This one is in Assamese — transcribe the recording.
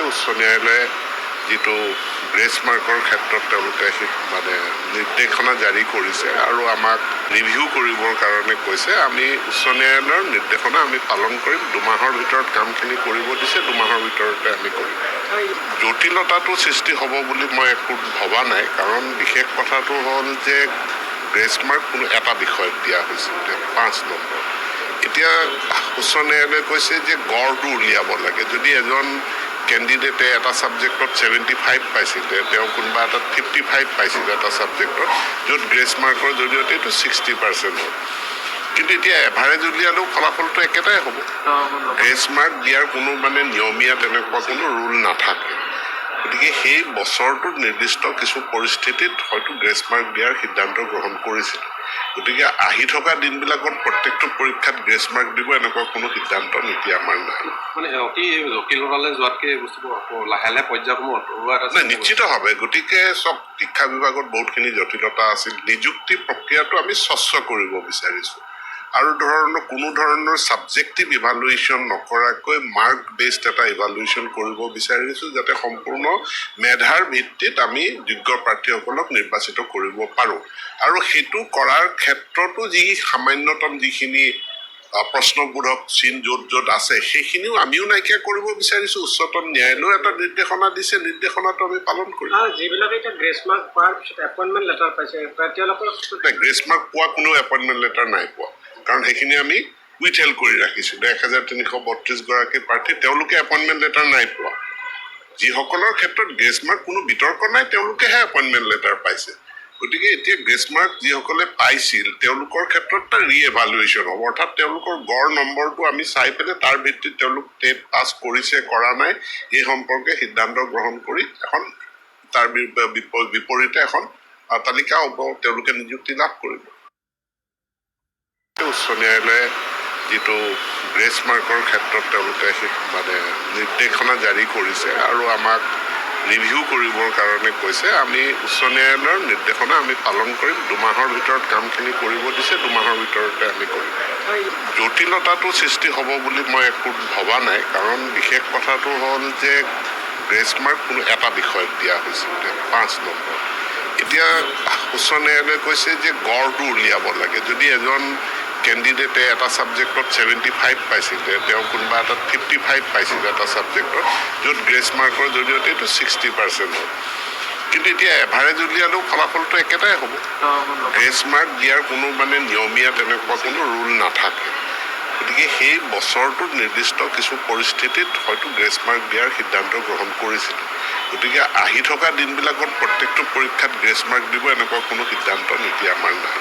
উচ্চ ন্যায়ালয়ে যিটো গ্ৰেছ মাৰ্কৰ ক্ষেত্ৰত তেওঁলোকে মানে নিৰ্দেশনা জাৰি কৰিছে আৰু আমাক ৰিভিউ কৰিবৰ কাৰণে কৈছে। আমি উচ্চ ন্যায়ালয়ৰ নিৰ্দেশনা আমি পালন কৰিম। 2 মাহৰ ভিতৰত কামখিনি কৰিব দিছে, 2 মাহৰ ভিতৰতে আমি কৰিম। জটিলতাটো সৃষ্টি হ'ব বুলি মই একো ভবা নাই, কাৰণ বিশেষ কথাটো হ'ল যে গ্ৰেছ মাৰ্ক কোনো এটা বিষয়ত দিয়া হৈছে, 5 নম্বৰ। এতিয়া উচ্চ ন্যায়ালয়ে কৈছে যে গড়টো উলিয়াব লাগে। যদি এজন কেণ্ডিডেটে এটা ছাবজেক্টত 75 পাইছিলে, তেওঁ কোনোবা এটাত 55 পাইছিলে এটা ছাবজেক্টত, য'ত গ্ৰেছ মাৰ্কৰ জৰিয়তে এইটো 60% হ'ল। কিন্তু এতিয়া এভাৰেজ উলিয়ালেও ফলাফলটো একেটাই হ'ব। গ্ৰেছ মাৰ্ক দিয়াৰ কোনো মানে নিয়মীয়া তেনেকুৱা কোনো ৰুল নাথাকে। গতিকে সেই বছৰটোত নিৰ্দিষ্ট কিছু পৰিস্থিতিত হয়তো গ্ৰেছ মাৰ্ক দিয়াৰ সিদ্ধান্ত গ্ৰহণ কৰিছিল। গতিকে আহি থকা দিনবিলাকত প্ৰত্যেকটো পৰীক্ষাত গ্ৰেছ মাৰ্ক দিব এনেকুৱা কোনো সিদ্ধান্ত নীতি আমাৰ নাই। মানে অতি জটিলতালৈ যোৱাতকৈ বস্তুবোৰ লাহে লাহে পৰ্যায়সমূহ নাই, নিশ্চিতভাৱে। গতিকে চব শিক্ষা বিভাগত বহুতখিনি জটিলতা আছিল। নিযুক্তি প্ৰক্ৰিয়াটো আমি স্বচ্ছ কৰিব বিচাৰিছোঁ আৰু কোনো ধৰণৰ ছাবজেক্টিভ ইভালুৱেশ্যন নকৰাকৈ মাৰ্ক বেছড এটা ইভালুৱেশ্যন কৰিব বিচাৰিছোঁ, যাতে সম্পূৰ্ণ মেধাৰ ভিত্তিত আমি যোগ্য প্ৰাৰ্থীসকলক নিৰ্বাচিত কৰিব পাৰোঁ। আৰু সেইটো কৰাৰ ক্ষেত্ৰতো যি সামান্যতম যিখিনি প্ৰশ্নবোধক চিন য'ত য'ত আছে, সেইখিনিও আমিও নাইকিয়া কৰিব বিচাৰিছোঁ। উচ্চতম ন্যায়ালয়েও এটা নিৰ্দেশনা দিছে, নিৰ্দেশনাটো আমি পালন কৰিম। যিবিলাকে এতিয়া গ্ৰেছ মাৰ্ক পোৱাৰ পিছত এপইণ্টমেণ্ট লেটাৰ পাইছে, তেওঁলোকৰ গ্ৰেছ মাৰ্ক পোৱা কোনো এপইণ্টমেণ্ট লেটাৰ নাই পোৱা, কাৰণ সেইখিনি আমি উইথহেল্ড কৰি ৰাখিছিলোঁ। 1332 গৰাকী প্ৰাৰ্থী, তেওঁলোকে এপইণ্টমেণ্ট লেটাৰ নাই পোৱা। যিসকলৰ ক্ষেত্ৰত গ্ৰেছ মাৰ্ক কোনো বিতৰ্ক নাই, তেওঁলোকেহে এপইণ্টমেণ্ট লেটাৰ পাইছে। গতিকে এতিয়া গ্ৰেছ মাৰ্ক যিসকলে পাইছিল তেওঁলোকৰ ক্ষেত্ৰত এটা ৰিএভালুৱেশ্যন হ'ব, অৰ্থাৎ তেওঁলোকৰ গড় নম্বৰটো আমি চাই পেলাই তাৰ ভিত্তিত তেওঁলোক টেট পাছ কৰিছে কৰা নাই এই সম্পৰ্কে সিদ্ধান্ত গ্ৰহণ কৰি এখন তাৰ বিপৰীতে এখন তালিকা হ'ব, তেওঁলোকে নিযুক্তি লাভ কৰিব। উচ্চ ন্যায়ালয়ে যিটো গ্ৰেছ মাৰ্কৰ ক্ষেত্ৰত তেওঁলোকে মানে নিৰ্দেশনা জাৰি কৰিছে আৰু আমাক ৰিভিউ কৰিবৰ কাৰণে কৈছে। আমি উচ্চ ন্যায়ালয়ৰ নিৰ্দেশনা আমি পালন কৰিম। 2 মাহৰ ভিতৰত কামখিনি কৰিব দিছে, 2 মাহৰ ভিতৰতে আমি কৰিম। জটিলতাটো সৃষ্টি হ'ব বুলি মই একো ভবা নাই, কাৰণ বিশেষ কথাটো হ'ল যে গ্ৰেছ মাৰ্ক কোনো এটা বিষয়ত দিয়া হৈছে, 5 নম্বৰ। এতিয়া উচ্চ ন্যায়ালয়ে কৈছে যে গড়টো উলিয়াব লাগে। যদি এজন কেণ্ডিডেটে এটা ছাবজেক্টত 75 পাইছিলে, তেওঁ কোনোবা এটাত 55 পাইছিলে এটা ছাবজেক্টত, য'ত গ্ৰেছ মাৰ্কৰ জৰিয়তে এইটো 60% হ'ল। কিন্তু এতিয়া এভাৰেজ উলিয়ালেও ফলাফলটো একেটাই হ'ব। গ্ৰেছ মাৰ্ক দিয়াৰ কোনো মানে নিয়মীয়া তেনেকুৱা কোনো ৰুল নাথাকে। গতিকে সেই বছৰটোত নিৰ্দিষ্ট কিছু পৰিস্থিতিত হয়তো গ্ৰেছ মাৰ্ক দিয়াৰ সিদ্ধান্ত গ্ৰহণ কৰিছিল। গতিকে আহি থকা দিনবিলাকত প্ৰত্যেকটো পৰীক্ষাত গ্ৰেছ মাৰ্ক দিব এনেকুৱা কোনো সিদ্ধান্ত নীতি আমাৰ নাই।